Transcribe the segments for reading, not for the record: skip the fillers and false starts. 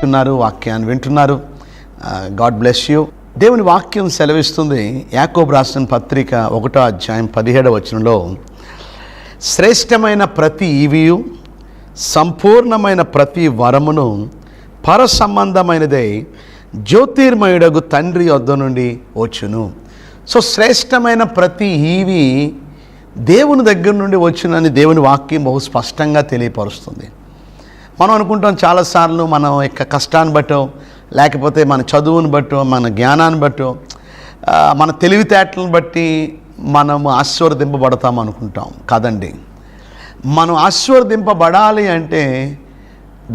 ఉన్నారు, వాక్యాన్ని వింటున్నారు. God bless you. దేవుని వాక్యం సెలవిస్తుంది, యాకోబు రాసిన పత్రిక 1వ అధ్యాయం 17వ వచనంలో, శ్రేష్టమైన ప్రతి ఈవియు సంపూర్ణమైన ప్రతి వరమును పర సంబంధమైనదై జ్యోతిర్మయుడగు తండ్రి వద్ద నుండి వచ్చును. సో శ్రేష్టమైన ప్రతి ఈవి దేవుని దగ్గర నుండి వచ్చునని దేవుని వాక్యం బహు స్పష్టంగా తెలియపరుస్తుంది. మనం అనుకుంటాం చాలాసార్లు మనం యొక్క కష్టాన్ని బట్టో, లేకపోతే మన చదువుని బట్టో, మన జ్ఞానాన్ని బట్టో, మన తెలివితేటలను బట్టి మనము ఆశీర్వదింపబడతాం అనుకుంటాం. కాదండి, మనం ఆశీర్వదింపబడాలి అంటే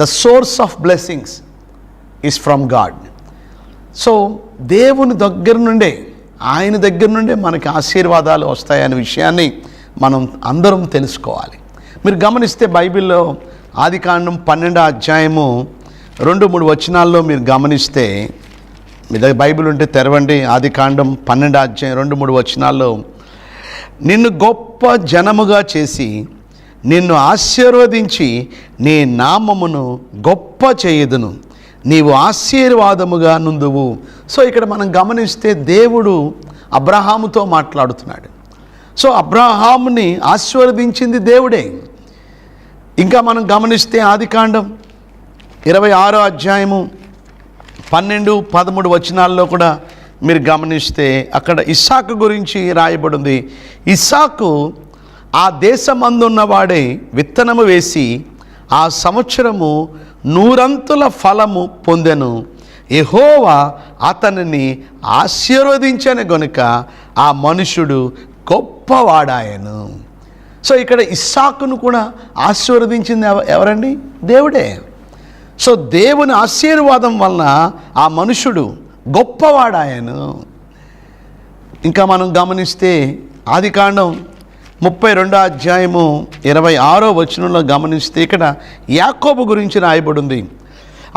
the source of blessings is from God. So దేవుని దగ్గర నుండే, ఆయన దగ్గర నుండే మనకి ఆశీర్వాదాలు వస్తాయనే విషయాన్ని మనం అందరం తెలుసుకోవాలి. మీరు గమనిస్తే బైబిల్లో ఆదికాండం 12వ అధ్యాయము 2-3 వచనాల్లో మీరు గమనిస్తే, మీ దగ్గర బైబిల్ ఉంటే తెరవండి. ఆదికాండం 12వ అధ్యాయం 2-3 వచనాల్లో, నిన్ను గొప్ప జనముగా చేసి నిన్ను ఆశీర్వదించి నీ నామమును గొప్ప చేయుదును, నీవు ఆశీర్వాదముగా నుందువు. సో ఇక్కడ మనం గమనిస్తే దేవుడు అబ్రహాముతో మాట్లాడుతున్నాడు. సో అబ్రహాముని ఆశీర్వదించింది దేవుడే. ఇంకా మనం గమనిస్తే ఆదికాండం 26వ అధ్యాయము 12-13 వచనాల్లో కూడా మీరు గమనిస్తే అక్కడ ఇస్సాకు గురించి రాయబడింది. ఇస్సాకు ఆ దేశమందున్నవాడే విత్తనము వేసి ఆ సంవత్సరము 100 ఫలము పొందెను. యెహోవా అతనిని ఆశీర్వదించని గనుక ఆ మనుషుడు గొప్పవాడాయను. సో ఇక్కడ ఇస్సాకును కూడా ఆశీర్వదించింది ఎవరండి? దేవుడే. సో దేవుని ఆశీర్వాదం వలన ఆ మనుషుడు గొప్పవాడాయను. ఇంకా మనం గమనిస్తే ఆదికాండం 32వ అధ్యాయము 26వ వచనంలో గమనిస్తే ఇక్కడ యాకోబు గురించి రాయబడింది.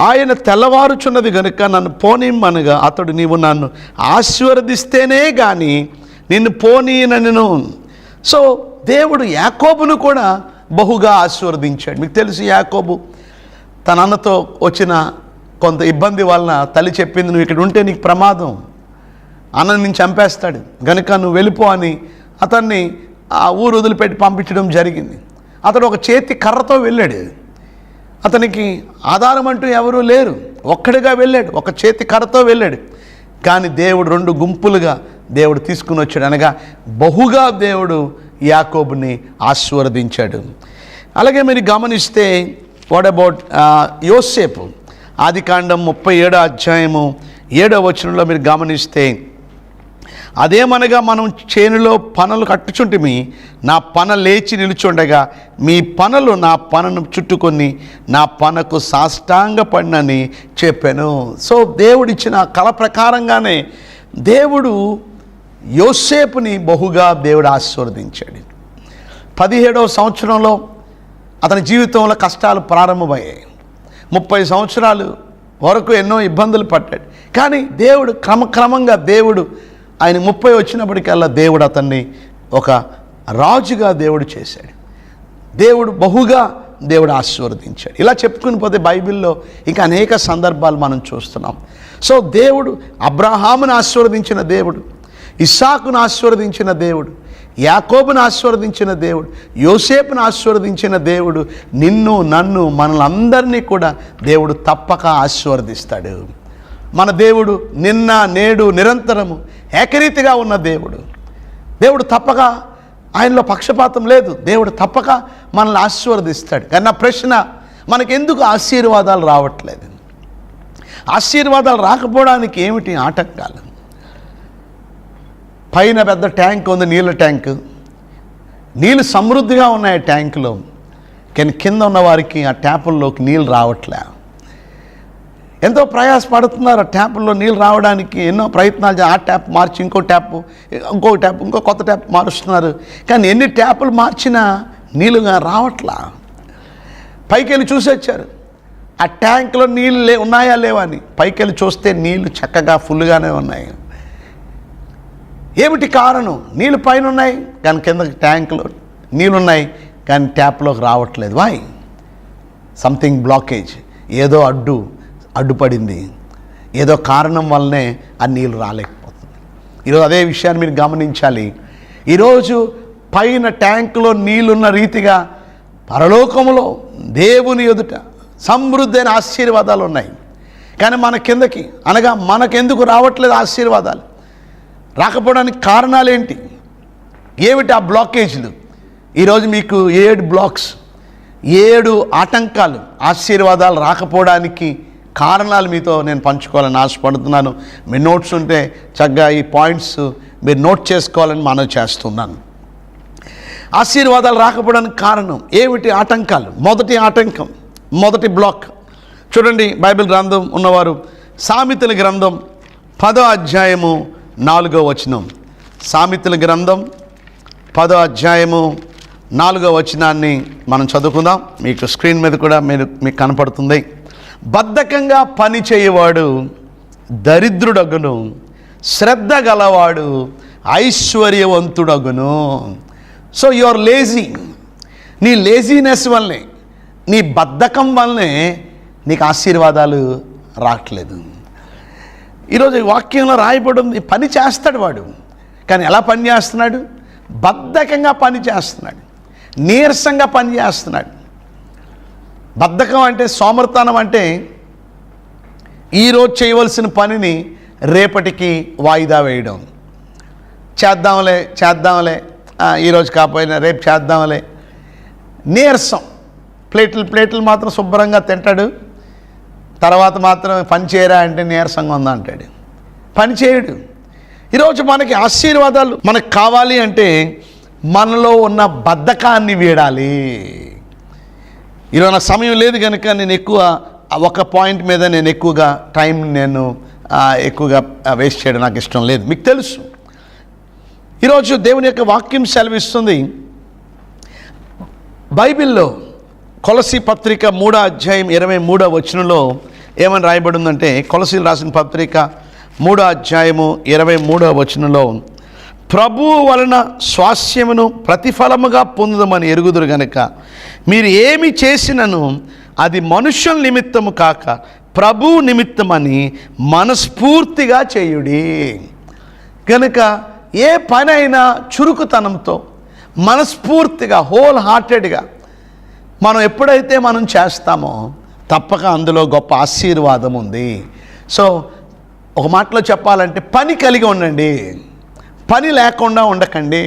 ఆయన తెల్లవారుచున్నది గనుక నన్ను పోనిమ్మనగా అతడు, నీవు నన్ను ఆశీర్వదిస్తేనే కానీ నిన్ను పోనీయనను. సో దేవుడు యాకోబును కూడా బహుగా ఆశీర్వదించాడు. మీకు తెలుసు, యాకోబు తన అన్నతో వచ్చిన కొంత ఇబ్బంది వలన తల్లి చెప్పింది, నువ్వు ఇక్కడ ఉంటే నీకు ప్రమాదం, అన్నని నేను చంపేస్తాడు గనుక నువ్వు వెళ్ళిపో అని అతన్ని ఆ ఊరు వదిలిపెట్టి పంపించడం జరిగింది. అతడు ఒక చేతి కర్రతో వెళ్ళాడు. అతనికి ఆధారం అంటూ ఎవరూ లేరు, ఒక్కడిగా వెళ్ళాడు, ఒక చేతి కర్రతో వెళ్ళాడు. కానీ దేవుడు 2 గుంపులుగా దేవుడు తీసుకుని వచ్చాడు. అనగా బహుగా దేవుడు యాకోబుని ఆశీర్వదించాడు. అలాగే మీరు గమనిస్తే వాట్ అబౌట్ యోసేపు? ఆదికాండం 37వ అధ్యాయము 7వ వచనంలో మీరు గమనిస్తే, అదేమనగా మనం చేనులో పనలు కట్టుచుంటిమి, నా పన లేచి నిలుచుండగా మీ పనలు నా పనను చుట్టుకొని నా పనకు సాష్టాంగపడినని చెప్పాను. సో దేవుడిచ్చిన కళ ప్రకారంగానే దేవుడు యోసేపుని బహుగా దేవుడు ఆశీర్వదించాడు. 17వ సంవత్సరంలో అతని జీవితంలో కష్టాలు ప్రారంభమయ్యాయి. 30 సంవత్సరాలు వరకు ఎన్నో ఇబ్బందులు పడ్డాడు. కానీ దేవుడు క్రమక్రమంగా దేవుడు ఆయన 30 వచ్చినప్పటికల్లా దేవుడు అతన్ని ఒక రాజుగా దేవుడు చేశాడు. దేవుడు బహుగా దేవుడు ఆశీర్వదించాడు. ఇలా చెప్పుకుని పోతే బైబిల్లో ఇంకా అనేక సందర్భాలు మనం చూస్తున్నాం. సో దేవుడు అబ్రహామును ఆశీర్వదించిన దేవుడు, ఇస్సాకును ఆశీర్వదించిన దేవుడు, యాకోబును ఆశీర్వదించిన దేవుడు, యోసేపును ఆశీర్వదించిన దేవుడు, నిన్ను నన్ను మనలందరినీ కూడా దేవుడు తప్పక ఆశీర్వదిస్తాడు. మన దేవుడు నిన్న నేడు నిరంతరము ఏకరీతిగా ఉన్న దేవుడు. దేవుడు తప్పక, ఆయనలో పక్షపాతం లేదు. దేవుడు తప్పక మనల్ని ఆశీర్వదిస్తాడు. కానీ నా ప్రశ్న, మనకెందుకు ఆశీర్వాదాలు రావట్లేదు? ఆశీర్వాదాలు రాకపోవడానికి ఏమిటి ఆటంకాలు? పైన పెద్ద ట్యాంక్ ఉంది, నీళ్ళ ట్యాంకు, నీళ్ళు సమృద్ధిగా ఉన్నాయి ట్యాంకులో, కానీ కింద ఉన్న వారికి ఆ ట్యాపుల్లోకి నీళ్ళు రావట్లే. ఎంతో ప్రయాసపడుతున్నారు ఆ ట్యాపుల్లో నీళ్ళు రావడానికి, ఎన్నో ప్రయత్నాలు. ఆ ట్యాప్ మార్చి ఇంకో కొత్త ట్యాప్ మారుస్తున్నారు. కానీ ఎన్ని ట్యాపులు మార్చినా నీళ్ళుగా రావట్లా. పైకి వెళ్ళి చూసి వచ్చారు ఆ ట్యాంకులో నీళ్ళు ఉన్నాయా లేవా అని. పైకి వెళ్ళి చూస్తే నీళ్ళు చక్కగా ఫుల్గానే ఉన్నాయి. ఏమిటి కారణం? నీళ్ళు పైన ఉన్నాయి కానీ కింద ట్యాంకులో నీళ్ళు ఉన్నాయి కానీ ట్యాప్లోకి రావట్లేదు. వై? సంథింగ్ బ్లాకేజ్, ఏదో అడ్డు అడ్డుపడింది. ఏదో కారణం వల్లనే ఆ నీళ్ళు రాలేకపోతుంది. ఈరోజు అదే విషయాన్ని మీరు గమనించాలి. ఈరోజు పైన ట్యాంకులో నీళ్ళున్న రీతిగా పరలోకములో దేవుని ఎదుట సమృద్ధి అయిన ఆశీర్వాదాలు ఉన్నాయి. కానీ మన కిందకి అనగా మనకెందుకు రావట్లేదు ఆశీర్వాదాలు? రాకపోవడానికి కారణాలు ఏంటి? ఏమిటి ఆ బ్లాకేజీలు? ఈరోజు మీకు 7 బ్లాక్స్, 7 ఆటంకాలు ఆశీర్వాదాలు రాకపోవడానికి కారణాలు మీతో నేను పంచుకోవాలని ఆశపడుతున్నాను. మీ నోట్స్ ఉంటే చక్కగా ఈ పాయింట్స్ మీరు నోట్ చేసుకోవాలని మనవి చేస్తున్నాను. ఆశీర్వాదాలు రాకపోవడానికి కారణం ఏమిటి? ఆటంకాలు. మొదటి ఆటంకం, మొదటి బ్లాక్ చూడండి. బైబిల్ గ్రంథం ఉన్నవారు సామెతల గ్రంథం 10వ అధ్యాయము 4వ వచనం. సామెతల గ్రంథం 10వ అధ్యాయము 4వ వచనాన్ని మనం చదువుకుందాం. మీకు స్క్రీన్ మీద కూడా మీకు కనపడుతుంది. బద్ధకంగా పని చేయవాడు దరిద్రుడగును, శ్రద్ధ గలవాడు ఐశ్వర్యవంతుడగును. So you are lazy. నీ లేజీనెస్ వల్లనే, నీ బద్ధకం వల్లనే నీకు ఆశీర్వాదాలు రావట్లేదు. ఈరోజు వాక్యంలో రాయబడి ఉంది, పని చేస్తాడు వాడు. కానీ ఎలా పని చేస్తున్నాడు? బద్ధకంగా పని చేస్తున్నాడు, నీరసంగా పని చేస్తున్నాడు. బద్ధకం అంటే సోమర్తనం, అంటే ఈరోజు చేయవలసిన పనిని రేపటికి వాయిదా వేయడం. చేద్దాంలే ఈరోజు కాకపోయినా రేపు చేద్దాంలే. నీరసం. ప్లేట్లు మాత్రం శుభ్రంగా తింటాడు, తర్వాత మాత్రం పని చేయరా అంటే నీరసంగా ఉందా అంటాడు, పని చేయడు. ఈరోజు మనకి ఆశీర్వాదాలు మనకు కావాలి అంటే మనలో ఉన్న బద్ధకాన్ని వీడాలి. ఈరోజు నా సమయం లేదు కనుక నేను ఎక్కువ ఒక పాయింట్ మీద నేను ఎక్కువగా టైం ఎక్కువగా వేస్ట్ చేయడం నాకు ఇష్టం లేదు. మీకు తెలుసు, ఈరోజు దేవుని యొక్క వాక్యం సెలవిస్తుంది. బైబిల్లో కొలసీ పత్రిక 3వ అధ్యాయం 23వ వచనంలో ఏమని రాయబడి ఉందంటే, కొలసీలు రాసిన పత్రిక 3వ అధ్యాయము 23వ వచనంలో, ప్రభువు వలన స్వాస్యమును ప్రతిఫలముగా పొందుదమని ఎరుగుదురు గనుక మీరు ఏమి చేసినను అది మనుష్యుల నిమిత్తము కాక ప్రభువు నిమిత్తమని మనస్ఫూర్తిగా చేయుడి. కనుక ఏ పని అయినా చురుకుతనంతో మనస్ఫూర్తిగా హోల్ హార్టెడ్గా మనం ఎప్పుడైతే మనం చేస్తామో తప్పక అందులో గొప్ప ఆశీర్వాదం ఉంది. సో ఒక మాటలో చెప్పాలంటే పని కలిగి ఉండండి, పని లేకుండా ఉండకండి.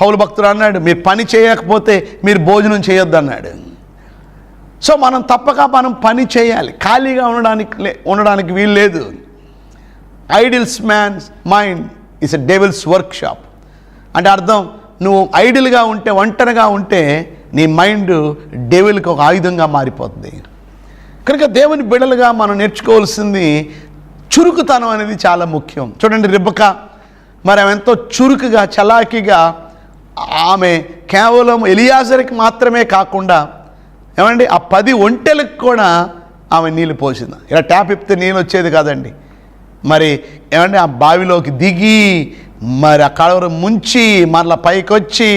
పౌలు భక్తుడు అన్నాడు, మీరు పని చేయకపోతే మీరు భోజనం చేయొద్దు అన్నాడు. సో మనం తప్పక పని చేయాలి, ఖాళీగా ఉండడానికి వీలు లేదు. Idle's man's mind is a devil's workshop. అంటే అర్థం, నువ్వు ఐడిల్గా ఉంటే, ఒంటరిగా ఉంటే నీ మైండ్ డెవిల్కి ఒక ఆయుధంగా మారిపోతుంది. కనుక దేవుని బిడ్డలుగా మనం నేర్చుకోవాల్సింది చురుకుతనం అనేది చాలా ముఖ్యం. చూడండి, రెబెకా మరి ఆమె ఎంతో చురుకుగా చలాకీగా, ఆమె కేవలం ఎలియాజరుకి మాత్రమే కాకుండా ఏమండి ఆ 10 ఒంటెలకు కూడా ఆమె నీళ్ళు పోసింది. ఇలా ట్యాప్ ఇప్పితే నీళ్ళు వచ్చేది కాదండి. మరి ఏమంటే ఆ బావిలోకి దిగి మరి ఆ కడవరు ముంచి మరలా పైకొచ్చి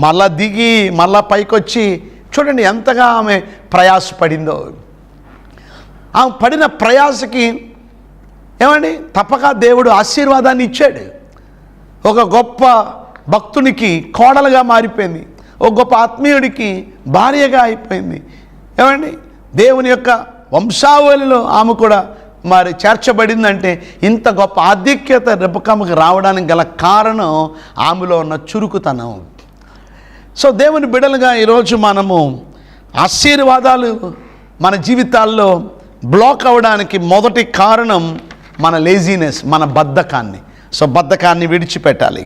మరలా దిగి మరలా పైకొచ్చి, చూడండి ఎంతగా ఆమె ప్రయాసపడిందో. ఆమె పడిన ప్రయాసకి ఏమండి తప్పక దేవుడు ఆశీర్వాదాన్ని ఇచ్చాడు. ఒక గొప్ప భక్తునికి కోడలుగా మారిపోయింది, ఒక గొప్ప ఆత్మీయుడికి భార్యగా అయిపోయింది. ఏమండి దేవుని యొక్క వంశావళిలో ఆమె కూడా మరి చేర్చబడిందంటే ఇంత గొప్ప ఆధిక్యత రెబెకాకు రావడానికి గల కారణం ఆమెలో ఉన్న చురుకుతనం. సో దేవుని బిడ్డలుగా ఈరోజు మనము ఆశీర్వాదాలు మన జీవితాల్లో బ్లాక్ అవ్వడానికి మొదటి కారణం మన లేజీనెస్, మన బద్ధకాన్ని. సో బద్ధకాన్ని విడిచిపెట్టాలి.